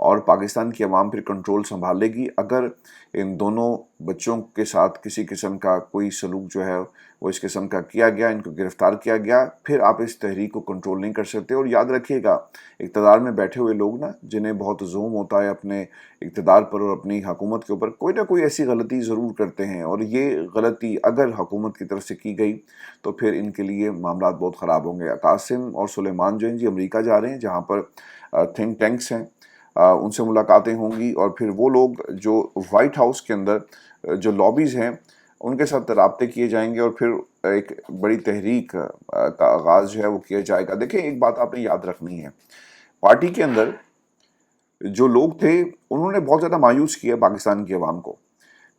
اور پاکستان کی عوام پھر کنٹرول سنبھال لے گی۔ اگر ان دونوں بچوں کے ساتھ کسی قسم کا کوئی سلوک جو ہے وہ اس قسم کا کیا گیا، ان کو گرفتار کیا گیا، پھر آپ اس تحریک کو کنٹرول نہیں کر سکتے۔ اور یاد رکھیے گا، اقتدار میں بیٹھے ہوئے لوگ نا، جنہیں بہت زوم ہوتا ہے اپنے اقتدار پر اور اپنی حکومت کے اوپر، کوئی نہ کوئی ایسی غلطی ضرور کرتے ہیں، اور یہ غلطی اگر حکومت کی طرف سے کی گئی تو پھر ان کے لیے معاملات بہت خراب ہوں گے۔ قاسم اور سلیمان جو ہیں جی امریکہ جا رہے ہیں، جہاں پر تھنک ٹینکس ہیں، ان سے ملاقاتیں ہوں گی، اور پھر وہ لوگ جو وائٹ ہاؤس کے اندر جو لابیز ہیں ان کے ساتھ رابطے کیے جائیں گے، اور پھر ایک بڑی تحریک کا آغاز جو ہے وہ کیا جائے گا۔ دیکھیں، ایک بات آپ نے یاد رکھنی ہے، پارٹی کے اندر جو لوگ تھے انہوں نے بہت زیادہ مایوس کیا پاکستان کی عوام کو۔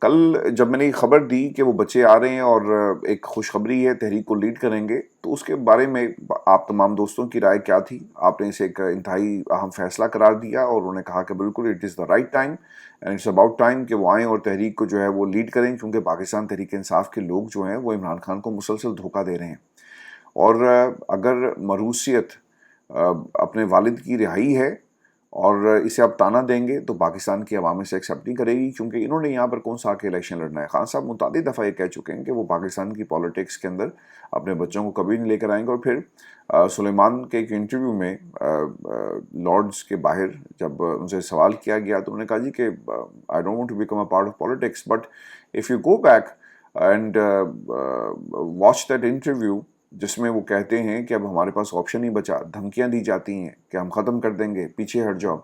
کل جب میں نے یہ خبر دی کہ وہ بچے آ رہے ہیں اور ایک خوشخبری ہے، تحریک کو لیڈ کریں گے، تو اس کے بارے میں آپ تمام دوستوں کی رائے کیا تھی؟ آپ نے اسے ایک انتہائی اہم فیصلہ قرار دیا، اور انہوں نے کہا کہ بالکل it is the right time and it's about time کہ وہ آئیں اور تحریک کو جو ہے وہ لیڈ کریں، کیونکہ پاکستان تحریک انصاف کے لوگ جو ہیں وہ عمران خان کو مسلسل دھوکہ دے رہے ہیں، اور اگر مروثیت اپنے والد کی رہائی ہے اور اسے آپ تانا دیں گے تو پاکستان کی عوام اسے ایکسیپٹ نہیں کرے گی، کیونکہ انہوں نے یہاں پر کون سا آ کے الیکشن لڑنا ہے۔ خان صاحب متعدد دفعہ یہ کہہ چکے ہیں کہ وہ پاکستان کی پالیٹکس کے اندر اپنے بچوں کو کبھی نہیں لے کر آئیں گے۔ اور پھر سلیمان کے ایک انٹرویو میں لارڈز کے باہر جب ان سے سوال کیا گیا تو انہوں نے کہا جی کہ I don't want to become a part of politics, but if you go back and watch that interview, جس میں وہ کہتے ہیں کہ اب ہمارے پاس آپشن نہیں بچا، دھمکیاں دی جاتی ہیں کہ ہم ختم کر دیں گے، پیچھے ہٹ جاؤ،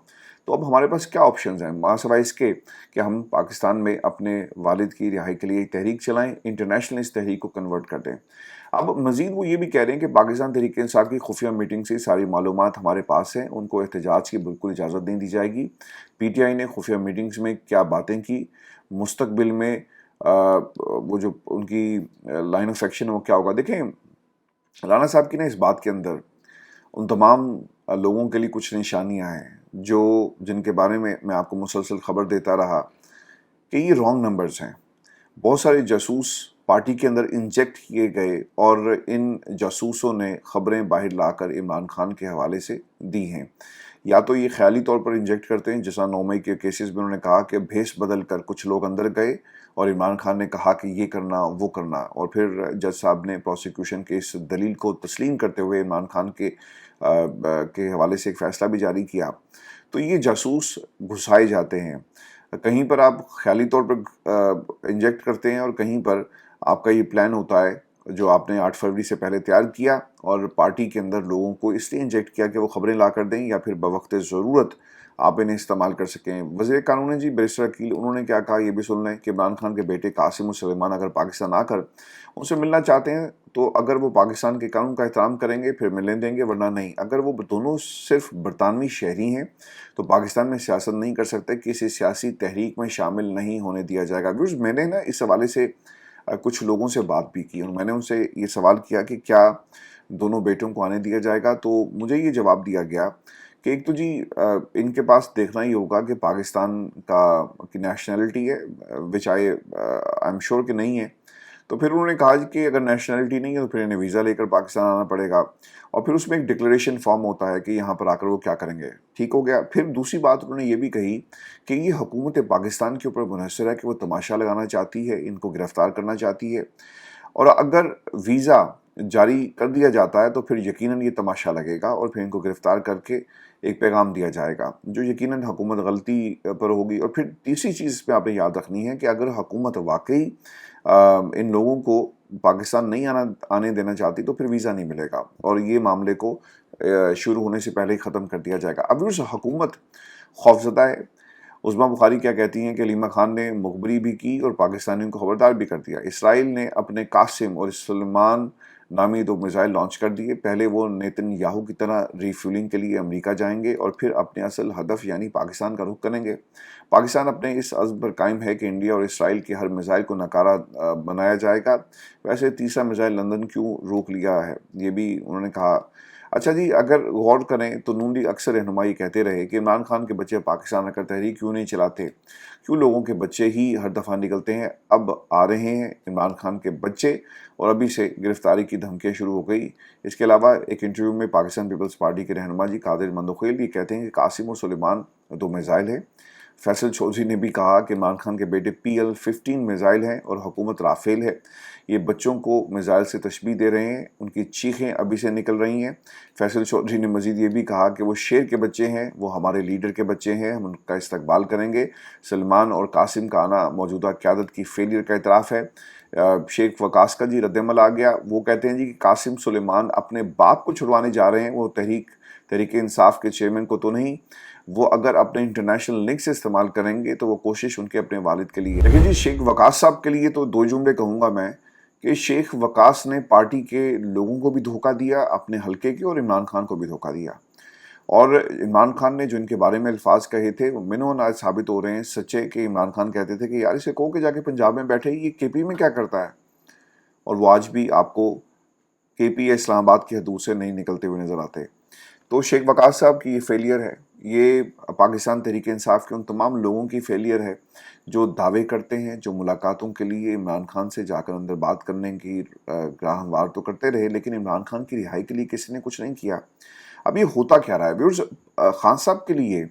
تو اب ہمارے پاس کیا آپشنز ہیں ماں سوائے اس کے کہ ہم پاکستان میں اپنے والد کی رہائی کے لیے ایک تحریک چلائیں، انٹرنیشنل اس تحریک کو کنورٹ کر دیں۔ اب مزید وہ یہ بھی کہہ رہے ہیں کہ پاکستان تحریک انصاف کی خفیہ میٹنگ سے ساری معلومات ہمارے پاس ہیں، ان کو احتجاج کی بالکل اجازت نہیں دی جائے گی۔ پی ٹی آئی نے خفیہ میٹنگز میں کیا باتیں کی، مستقبل میں وہ جو ان کی لائن آف ایکشن ہے وہ کیا ہوگا۔ دیکھیں، رانا صاحب کی نا اس بات کے اندر ان تمام لوگوں کے لیے کچھ نشانیاں ہیں جن کے بارے میں آپ کو مسلسل خبر دیتا رہا کہ یہ رانگ نمبرز ہیں۔ بہت سارے جاسوس پارٹی کے اندر انجیکٹ کیے گئے، اور ان جاسوسوں نے خبریں باہر لا کر عمران خان کے حوالے سے دی ہیں۔ یا تو یہ خیالی طور پر انجیکٹ کرتے ہیں، جیسا 9 مئی کے کیسز میں انہوں نے کہا کہ بھیس بدل کر کچھ لوگ اندر گئے اور عمران خان نے کہا کہ یہ کرنا وہ کرنا، اور پھر جج صاحب نے پروسیکیوشن کے اس دلیل کو تسلیم کرتے ہوئے عمران خان کے حوالے سے ایک فیصلہ بھی جاری کیا۔ تو یہ جاسوس گھسائے جاتے ہیں، کہیں پر آپ خیالی طور پر انجیکٹ کرتے ہیں، اور کہیں پر آپ کا یہ پلان ہوتا ہے جو آپ نے 8 فروری سے پہلے تیار کیا، اور پارٹی کے اندر لوگوں کو اس لیے انجیکٹ کیا کہ وہ خبریں لا کر دیں یا پھر بوقت ضرورت آپ انہیں استعمال کر سکیں۔ وزیر قانون ہیں جی بیرسٹر عقیل، انہوں نے کیا کہا یہ بھی سن لیں کہ عمران خان کے بیٹے قاسم اور سلیمان اگر پاکستان آ کر ان سے ملنا چاہتے ہیں تو اگر وہ پاکستان کے قانون کا احترام کریں گے پھر ملنے دیں گے، ورنہ نہیں۔ اگر وہ دونوں صرف برطانوی شہری ہیں تو پاکستان میں سیاست نہیں کر سکتے، کسی سیاسی تحریک میں شامل نہیں ہونے دیا جائے گا۔ میں نے نا اس حوالے سے کچھ لوگوں سے بات بھی کی، اور میں نے ان سے یہ سوال کیا کہ کیا دونوں بیٹوں کو آنے دیا جائے گا، تو مجھے یہ جواب دیا گیا کہ ایک تو جی ان کے پاس دیکھنا ہی ہوگا کہ پاکستان کی نیشنلٹی ہے، وچ آئی ایم شور کہ نہیں ہے۔ تو پھر انہوں نے کہا کہ اگر نیشنلٹی نہیں ہے تو پھر انہیں ویزا لے کر پاکستان آنا پڑے گا، اور پھر اس میں ایک ڈکلیریشن فارم ہوتا ہے کہ یہاں پر آ کر وہ کیا کریں گے۔ ٹھیک ہو گیا۔ پھر دوسری بات انہوں نے یہ بھی کہی کہ یہ حکومت پاکستان کے اوپر منحصر ہے کہ وہ تماشا لگانا چاہتی ہے، ان کو گرفتار کرنا چاہتی ہے، اور اگر ویزا جاری کر دیا جاتا ہے تو پھر یقیناً یہ تماشا لگے گا اور پھر ان کو گرفتار کر کے ایک پیغام دیا جائے گا جو یقیناً حکومت غلطی پر ہوگی۔ اور پھر تیسری چیز پہ آپ نے یاد رکھنی ہے کہ اگر حکومت واقعی ان لوگوں کو پاکستان نہیں آنے دینا چاہتی تو پھر ویزا نہیں ملے گا، اور یہ معاملے کو شروع ہونے سے پہلے ہی ختم کر دیا جائے گا۔ اب اس حکومت خوفزدہ ہے۔ عظمیٰ بخاری کیا کہتی ہیں کہ علیمہ خان نے مخبری بھی کی اور پاکستانیوں کو خبردار بھی کر دیا۔ اسرائیل نے اپنے قاسم اور سلیمان نامی 2 میزائل لانچ کر دیے۔ پہلے وہ نیتن یاہو کی طرح ری فیولنگ کے لیے امریکہ جائیں گے اور پھر اپنے اصل ہدف یعنی پاکستان کا رخ کریں گے۔ پاکستان اپنے اس عزم پر قائم ہے کہ انڈیا اور اسرائیل کے ہر میزائل کو ناکارہ بنایا جائے گا۔ ویسے تیسرا میزائل لندن کیوں روک لیا ہے یہ بھی انہوں نے کہا۔ اچھا جی، اگر غور کریں تو نون لیگ اکثر رہنمائی کہتے رہے کہ عمران خان کے بچے پاکستان آ کر تحریک کیوں نہیں چلاتے، کیوں لوگوں کے بچے ہی ہر دفعہ نکلتے ہیں. اب آ رہے ہیں عمران خان کے بچے اور ابھی سے گرفتاری کی دھمکیاں شروع ہو گئی. اس کے علاوہ ایک انٹرویو میں پاکستان پیپلز پارٹی کے رہنما جی قادر مندوخیل یہ کہتے ہیں کہ قاسم اور سلیمان 2 میزائل ہیں. فیصل چودھری نے بھی کہا کہ عمران خان کے بیٹے PL-15 میزائل ہیں اور حکومت رافیل ہے. یہ بچوں کو میزائل سے تشبیہ دے رہے ہیں، ان کی چیخیں ابھی سے نکل رہی ہیں. فیصل چودھری نے مزید یہ بھی کہا کہ وہ شیر کے بچے ہیں، وہ ہمارے لیڈر کے بچے ہیں، ہم ان کا استقبال کریں گے. سلمان اور قاسم کا آنا موجودہ قیادت کی فیلئر کا اعتراف ہے. شیخ وقاص کا جی رد عمل آ گیا. وہ کہتے ہیں جی کہ قاسم سلیمان اپنے باپ کو چھڑوانے جا رہے ہیں، وہ تحریک انصاف کے چیئرمین کو تو نہیں. وہ اگر اپنے انٹرنیشنل لنک سے استعمال کریں گے تو وہ کوشش ان کے اپنے والد کے لیے. لیکن جی شیخ وقاص صاحب کے لیے تو 2 جملے کہوں گا میں کہ شیخ وقاص نے پارٹی کے لوگوں کو بھی دھوکہ دیا، اپنے حلقے کے، اور عمران خان کو بھی دھوکہ دیا. اور عمران خان نے جو ان کے بارے میں الفاظ کہے تھے وہ منوں آج ثابت ہو رہے ہیں سچے. کہ عمران خان کہتے تھے کہ یار اسے کہو کہ جا کے پنجاب میں بیٹھے، یہ KP میں کیا کرتا ہے. اور وہ آج بھی آپ کو KP یا اسلام آباد کی حدود سے نہیں نکلتے ہوئے نظر آتے. تو شیخ وقاص صاحب کی یہ فیلئر ہے، یہ پاکستان تحریک انصاف کے ان تمام لوگوں کی فیلئر ہے جو دعوے کرتے ہیں، جو ملاقاتوں کے لیے عمران خان سے جا کر اندر بات کرنے کی راہ ہموار تو کرتے رہے، لیکن عمران خان کی رہائی کے لیے کسی نے کچھ نہیں کیا. اب یہ ہوتا کیا رہا ہے ویورز؟ خان صاحب کے لیے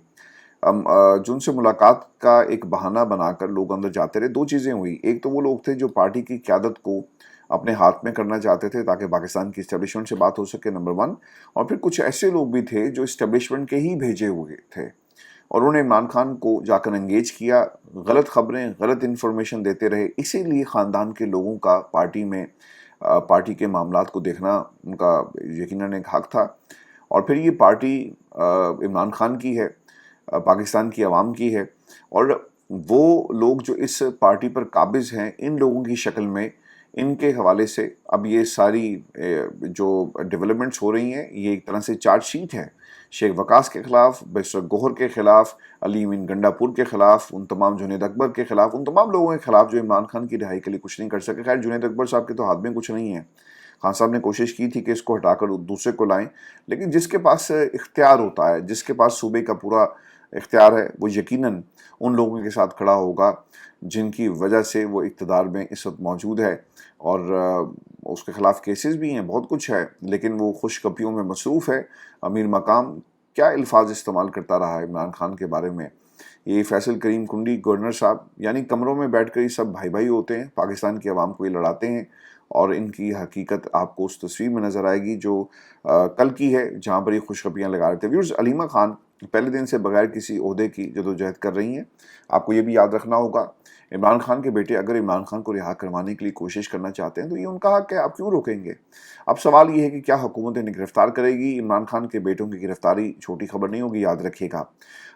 جو ان سے ملاقات کا ایک بہانہ بنا کر لوگ اندر جاتے رہے. 2 چیزیں ہوئی. ایک تو وہ لوگ تھے جو پارٹی کی قیادت کو اپنے ہاتھ میں کرنا چاہتے تھے تاکہ پاکستان کی اسٹیبلشمنٹ سے بات ہو سکے، نمبر 1. اور پھر کچھ ایسے لوگ بھی تھے جو اسٹیبلشمنٹ کے ہی بھیجے ہوئے تھے اور انہوں نے عمران خان کو جا کر انگیج کیا، غلط خبریں، غلط انفارمیشن دیتے رہے. اسی لیے خاندان کے لوگوں کا پارٹی کے معاملات کو دیکھنا ان کا یقیناً ایک حق تھا. اور پھر یہ پارٹی عمران خان کی ہے، پاکستان کی عوام کی ہے. اور وہ لوگ جو اس پارٹی پر قابض ہیں، ان لوگوں کی شکل میں ان کے حوالے سے اب یہ ساری جو ڈیولپمنٹس ہو رہی ہیں، یہ ایک طرح سے چارج شیٹ ہے شیخ وقاص کے خلاف، بیرسٹر گوہر کے خلاف، علی امین گنڈا پور کے خلاف، ان تمام جنید اکبر کے خلاف، ان تمام لوگوں کے خلاف جو عمران خان کی رہائی کے لیے کچھ نہیں کر سکے. خیر جنید اکبر صاحب کے تو ہاتھ میں کچھ نہیں ہے. خان صاحب نے کوشش کی تھی کہ اس کو ہٹا کر دوسرے کو لائیں، لیکن جس کے پاس اختیار ہوتا ہے، جس کے پاس صوبے کا پورا اختیار ہے، وہ یقیناً ان لوگوں کے ساتھ کھڑا ہوگا جن کی وجہ سے وہ اقتدار میں اس وقت موجود ہے. اور اس کے خلاف کیسز بھی ہیں، بہت کچھ ہے، لیکن وہ خوش کپیوں میں مصروف ہے. امیر مقام کیا الفاظ استعمال کرتا رہا ہے عمران خان کے بارے میں. یہ فیصل کریم کنڈی گورنر صاحب، یعنی کمروں میں بیٹھ کر یہ سب بھائی بھائی ہوتے ہیں، پاکستان کی عوام کو یہ لڑاتے ہیں. اور ان کی حقیقت آپ کو اس تصویر میں نظر آئے گی جو کل کی ہے، جہاں پر یہ خوشخبریاں لگا رہے تھے. ویورز، علیمہ خان پہلے دن سے بغیر کسی عہدے کی جدوجہد کر رہی ہیں. آپ کو یہ بھی یاد رکھنا ہوگا عمران خان کے بیٹے اگر عمران خان کو رہا کروانے کے لیے کوشش کرنا چاہتے ہیں تو یہ ان کا حق ہے، آپ کیوں روکیں گے؟ اب سوال یہ ہے کہ کیا حکومت انہیں گرفتار کرے گی؟ عمران خان کے بیٹوں کی گرفتاری چھوٹی خبر نہیں ہوگی، یاد رکھیے گا.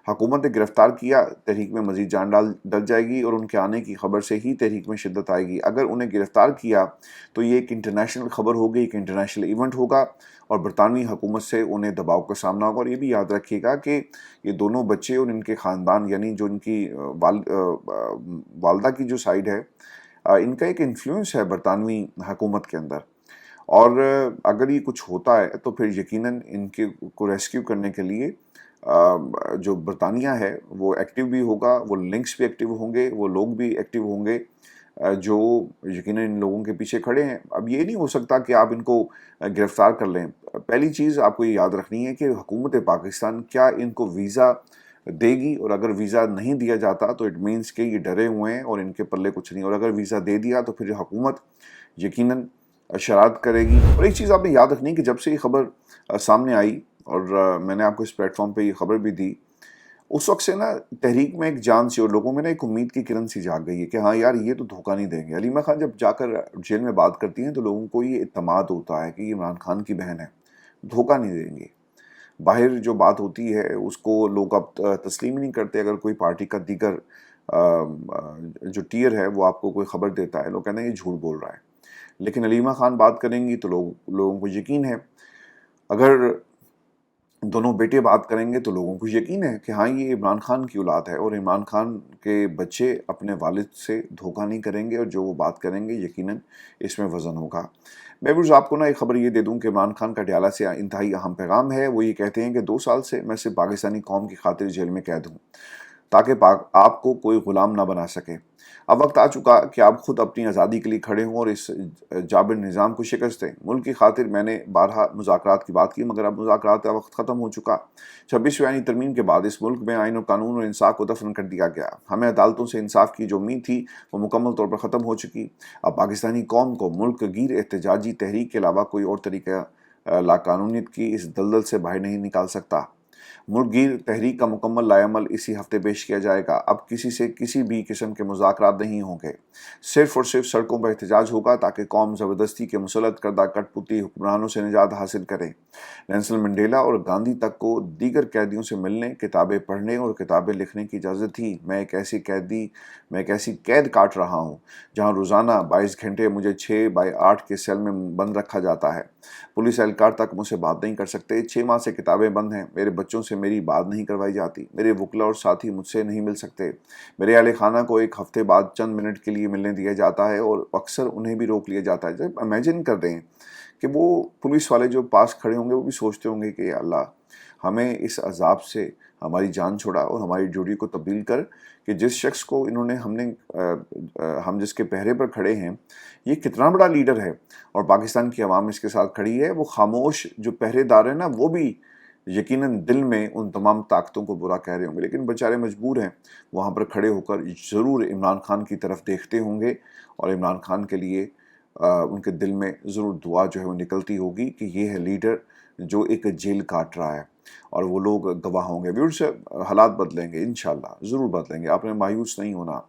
حکومت نے گرفتار کیا، تحریک میں مزید جان ڈل جائے گی اور ان کے آنے کی خبر سے ہی تحریک میں شدت آئے گی. اگر انہیں گرفتار کیا تو یہ ایک انٹرنیشنل خبر ہوگی، ایک انٹرنیشنل ایونٹ ہوگا اور برطانوی حکومت سے انہیں دباؤ کا سامنا ہوگا. اور یہ بھی یاد رکھیے گا کہ یہ دونوں بچے اور ان کے خاندان، یعنی جو ان کی والدہ کی جو سائیڈ ہے، ان کا ایک انفلوئنس ہے برطانوی حکومت کے اندر. اور اگر یہ کچھ ہوتا ہے تو پھر یقیناً ان کے کو ریسکیو کرنے کے لیے جو برطانیہ ہے وہ ایکٹیو بھی ہوگا، وہ لنکس بھی ایکٹیو ہوں گے، وہ لوگ بھی ایکٹیو ہوں گے جو یقیناً ان لوگوں کے پیچھے کھڑے ہیں. اب یہ نہیں ہو سکتا کہ آپ ان کو گرفتار کر لیں. پہلی چیز آپ کو یہ یاد رکھنی ہے کہ حکومت پاکستان کیا ان کو ویزا دے گی، اور اگر ویزا نہیں دیا جاتا تو اٹ مینس کہ یہ ڈرے ہوئے ہیں اور ان کے پلے کچھ نہیں. اور اگر ویزا دے دیا تو پھر حکومت یقیناً شرارت کرے گی. اور ایک چیز آپ نے یاد رکھنی ہے کہ جب سے یہ خبر سامنے آئی اور میں نے آپ کو اس پلیٹ فارم پہ یہ خبر بھی دی، اس وقت سے نا تحریک میں ایک جان سی اور لوگوں میں نا ایک امید کی کرن سی جاگ گئی ہے کہ ہاں یار یہ تو دھوکہ نہیں دیں گے. علیمہ خان جب جا کر جیل میں بات کرتی ہیں تو لوگوں کو یہ اعتماد ہوتا ہے کہ یہ عمران خان کی بہن ہے، دھوکہ نہیں دیں گے. باہر جو بات ہوتی ہے اس کو لوگ اب تسلیم نہیں کرتے. اگر کوئی پارٹی کا دیگر جو ٹیئر ہے وہ آپ کو کوئی خبر دیتا ہے، لوگ کہتے ہیں یہ جھوٹ بول رہا ہے. لیکن علیمہ خان بات کریں گی تو لوگوں کو یقین ہے. اگر دونوں بیٹے بات کریں گے تو لوگوں کو یقین ہے کہ ہاں یہ عمران خان کی اولاد ہے، اور عمران خان کے بچے اپنے والد سے دھوکہ نہیں کریں گے، اور جو وہ بات کریں گے یقیناً اس میں وزن ہوگا۔ میں بھی آپ کو ایک خبر یہ دے دوں کہ عمران خان کا ڈیالہ سے انتہائی اہم پیغام ہے۔ وہ یہ کہتے ہیں کہ 2 سال سے میں صرف پاکستانی قوم کی خاطر جیل میں قید ہوں، تاکہ آپ کو کوئی غلام نہ بنا سکے۔ اب وقت آ چکا کہ آپ خود اپنی آزادی کے لیے کھڑے ہوں اور اس جابر نظام کو شکست دیں۔ ملک کی خاطر میں نے بارہا مذاکرات کی بات کی، مگر اب مذاکرات کا وقت ختم ہو چکا۔ 26ویں آئینی ترمیم کے بعد اس ملک میں آئین و قانون اور انصاف کو دفن کر دیا گیا۔ ہمیں عدالتوں سے انصاف کی جو امید تھی وہ مکمل طور پر ختم ہو چکی۔ اب پاکستانی قوم کو ملک گیر احتجاجی تحریک کے علاوہ کوئی اور طریقہ لاقانونیت کی اس دلدل سے باہر نہیں نکال سکتا۔ ملک گیر تحریک کا مکمل لائحہ عمل اسی ہفتے پیش کیا جائے گا۔ اب کسی سے کسی بھی قسم کے مذاکرات نہیں ہوں گے، صرف اور صرف سڑکوں پر احتجاج ہوگا تاکہ قوم زبردستی کے مسلط کردہ کٹ پوتی حکمرانوں سے نجات حاصل کرے۔ نیلسن منڈیلا اور گاندھی تک کو دیگر قیدیوں سے ملنے، کتابیں پڑھنے اور کتابیں لکھنے کی اجازت تھی۔ میں ایک ایسی قید کاٹ رہا ہوں جہاں روزانہ 22 گھنٹے مجھے 6x8 کے سیل میں بند رکھا جاتا ہے۔ پولیس اہلکار تک مجھ سے بات نہیں کر سکتے۔ 6 ماہ سے کتابیں بند ہیں۔ میرے بچوں سے میری بات نہیں کروائی جاتی۔ میرے وکلا اور ساتھی مجھ سے نہیں مل سکتے۔ میرے اہل خانہ کو ایک ہفتے بعد چند منٹ کے لیے ملنے دیا جاتا ہے، اور اکثر انہیں بھی روک لیا جاتا ہے۔ جب امیجن کر دیں کہ وہ پولیس والے جو پاس کھڑے ہوں گے وہ بھی سوچتے ہوں گے کہ یا اللہ، ہمیں اس عذاب سے ہماری جان چھڑا اور ہماری ڈیوٹی کو تبدیل کر کہ جس شخص کو ہم جس کے پہرے پر کھڑے ہیں یہ کتنا بڑا لیڈر ہے، اور پاکستان کی عوام اس کے ساتھ کھڑی ہے۔ وہ خاموش جو پہرے دار ہیں نا، وہ بھی یقیناً دل میں ان تمام طاقتوں کو برا کہہ رہے ہوں گے، لیکن بیچارے مجبور ہیں وہاں پر کھڑے ہو کر ضرور عمران خان کی طرف دیکھتے ہوں گے، اور عمران خان کے لیے ان کے دل میں ضرور دعا جو ہے وہ نکلتی ہوگی کہ یہ ہے لیڈر جو ایک جیل کاٹ رہا ہے، اور وہ لوگ گواہ ہوں گے۔ ویورز، حالات بدلیں گے انشاءاللہ، ضرور بدلیں گے، آپ نے مایوس نہیں ہونا۔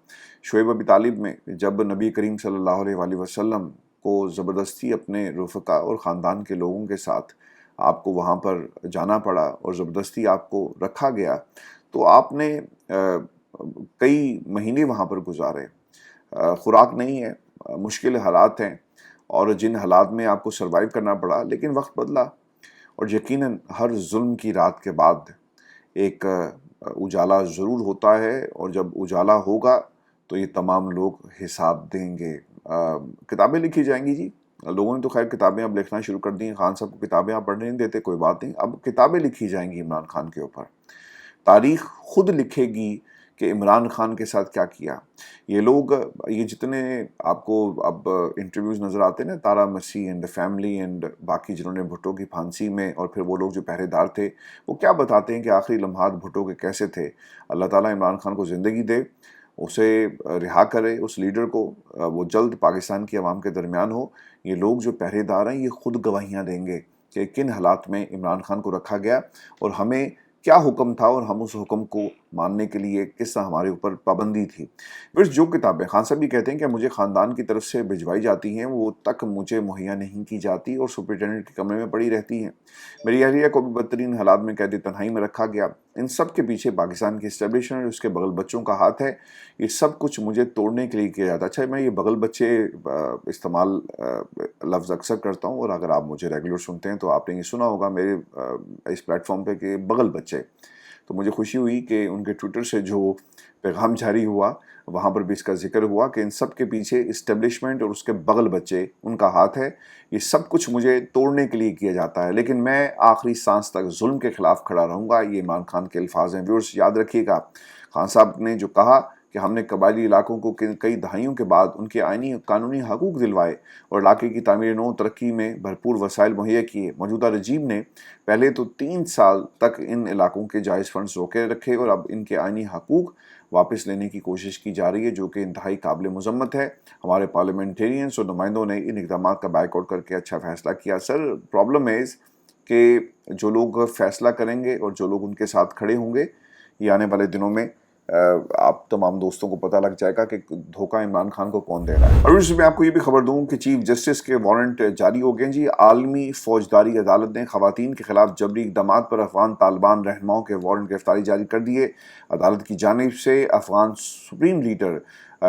شعیب ابی طالب میں جب نبی کریم صلی اللہ علیہ وآلہ وسلم کو زبردستی اپنے رفقا اور خاندان کے لوگوں کے ساتھ آپ کو وہاں پر جانا پڑا اور زبردستی آپ کو رکھا گیا، تو آپ نے کئی مہینے وہاں پر گزارے۔ خوراک نہیں ہے، مشکل حالات ہیں، اور جن حالات میں آپ کو سروائیو کرنا پڑا، لیکن وقت بدلا، اور یقیناً ہر ظلم کی رات کے بعد ایک اجالا ضرور ہوتا ہے، اور جب اجالا ہوگا تو یہ تمام لوگ حساب دیں گے۔ کتابیں لکھی جائیں گی جی، لوگوں نے تو خیر کتابیں اب لکھنا شروع کر دی ہیں۔ خان صاحب کو کتابیں آپ پڑھنے نہیں دیتے، کوئی بات نہیں، اب کتابیں لکھی جائیں گی عمران خان کے اوپر۔ تاریخ خود لکھے گی کہ عمران خان کے ساتھ کیا کیا۔ یہ لوگ، یہ جتنے آپ کو اب انٹرویوز نظر آتے ہیں نا، تارا مسیح اینڈ فیملی اینڈ باقی جنہوں نے بھٹو کی پھانسی میں، اور پھر وہ لوگ جو پہرے دار تھے، وہ کیا بتاتے ہیں کہ آخری لمحات بھٹو کے کیسے تھے۔ اللہ تعالیٰ عمران خان کو زندگی دے، اسے رہا کرے، اس لیڈر کو، وہ جلد پاکستان کی عوام کے درمیان ہو۔ یہ لوگ جو پہرے دار ہیں یہ خود گواہیاں دیں گے کہ کن حالات میں عمران خان کو رکھا گیا، اور ہمیں کیا حکم تھا، اور ہم اس حکم کو ماننے کے لیے کس طرح ہمارے اوپر پابندی تھی۔ پھر جو کتابیں خان صاحب بھی کہتے ہیں کہ مجھے خاندان کی طرف سے بھجوائی جاتی ہیں وہ تک مجھے مہیا نہیں کی جاتی، اور سپرنٹینڈنٹ کے کمرے میں پڑی رہتی ہیں۔ میری اہلیہ کو بھی بدترین حالات میں قید تنہائی میں رکھا گیا۔ ان سب کے پیچھے پاکستان کی اسٹیبلشمنٹ اور اس کے بغل بچوں کا ہاتھ ہے۔ یہ سب کچھ مجھے توڑنے کے لیے کیا جاتا ہے۔ اچھا، میں یہ بغل بچے استعمال لفظ اکثر کرتا ہوں، اور اگر آپ مجھے ریگولر سنتے ہیں تو آپ نے یہ سنا ہوگا میرے اس پلیٹ فارم پہ کہ بغل بچے، تو مجھے خوشی ہوئی کہ ان کے ٹویٹر سے جو پیغام جاری ہوا وہاں پر بھی اس کا ذکر ہوا کہ ان سب کے پیچھے اسٹیبلشمنٹ اور اس کے بغل بچے ان کا ہاتھ ہے۔ یہ سب کچھ مجھے توڑنے کے لیے کیا جاتا ہے، لیکن میں آخری سانس تک ظلم کے خلاف کھڑا رہوں گا۔ یہ عمران خان کے الفاظ ہیں۔ ویورز، یاد رکھیے گا، خان صاحب نے جو کہا کہ ہم نے قبائلی علاقوں کو کئی دہائیوں کے بعد ان کے آئینی قانونی حقوق دلوائے اور علاقے کی تعمیر نو ترقی میں بھرپور وسائل مہیا کیے۔ موجودہ رجیم نے پہلے تو 3 سال تک ان علاقوں کے جائز فنڈز روکے رکھے، اور اب ان کے آئینی حقوق واپس لینے کی کوشش کی جا رہی ہے، جو کہ انتہائی قابل مذمت ہے۔ ہمارے پارلیمنٹیرینز اور نمائندوں نے ان اقدامات کا بائیک آؤٹ کر کے اچھا فیصلہ کیا۔ سر، پرابلم ہے کہ جو لوگ فیصلہ کریں گے اور جو لوگ ان کے ساتھ کھڑے ہوں گے، یہ آنے والے دنوں میں آپ تمام دوستوں کو پتہ لگ جائے گا کہ دھوکہ عمران خان کو کون دے رہا ہے۔ اور اس میں آپ کو یہ بھی خبر دوں کہ چیف جسٹس کے وارنٹ جاری ہو گئے جی۔ عالمی فوجداری عدالت نے خواتین کے خلاف جبری اقدامات پر افغان طالبان رہنماؤں کے وارنٹ گرفتاری جاری کر دیے۔ عدالت کی جانب سے افغان سپریم لیڈر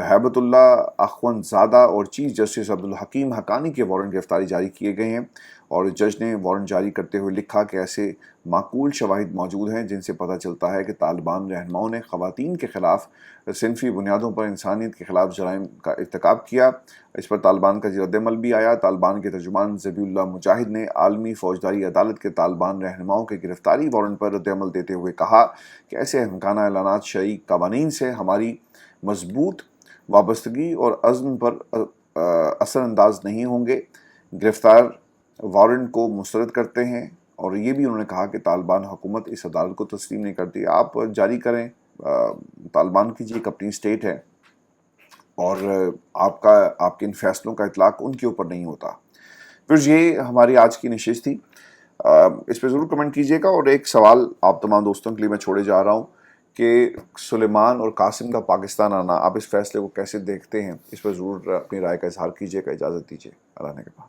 ہیبت اللہ اخوند زادہ اور چیف جسٹس عبدالحکیم حقانی کے وارنٹ گرفتاری جاری کیے گئے ہیں، اور جج نے وارنٹ جاری کرتے ہوئے لکھا کہ ایسے معقول شواہد موجود ہیں جن سے پتہ چلتا ہے کہ طالبان رہنماؤں نے خواتین کے خلاف صنفی بنیادوں پر انسانیت کے خلاف جرائم کا ارتکاب کیا۔ اس پر طالبان کا رد عمل بھی آیا۔ طالبان کے ترجمان ذبیح اللہ مجاہد نے عالمی فوجداری عدالت کے طالبان رہنماؤں کے گرفتاری وارنٹ پر رد عمل دیتے ہوئے کہا کہ ایسے احمقانہ اعلانات شرعی قوانین سے ہماری مضبوط وابستگی اور عزم پر اثر انداز نہیں ہوں گے، گرفتار وارنٹ کو مسترد کرتے ہیں۔ اور یہ بھی انہوں نے کہا کہ طالبان حکومت اس عدالت کو تسلیم نہیں کرتی، آپ جاری کریں، طالبان کی جی ایک اپنی اسٹیٹ ہے، اور آپ کے ان فیصلوں کا اطلاق ان کے اوپر نہیں ہوتا۔ پھر یہ ہماری آج کی نشست تھی، اس پہ ضرور کمنٹ کیجیے گا۔ اور ایک سوال آپ تمام دوستوں کے لیے میں چھوڑے جا رہا ہوں کہ سلیمان اور قاسم کا پاکستان آنا، آپ اس فیصلے کو کیسے دیکھتے ہیں؟ اس پر ضرور اپنی رائے کا اظہار کیجیے گا۔ اجازت دیجیے، اللہ نے کے بعد۔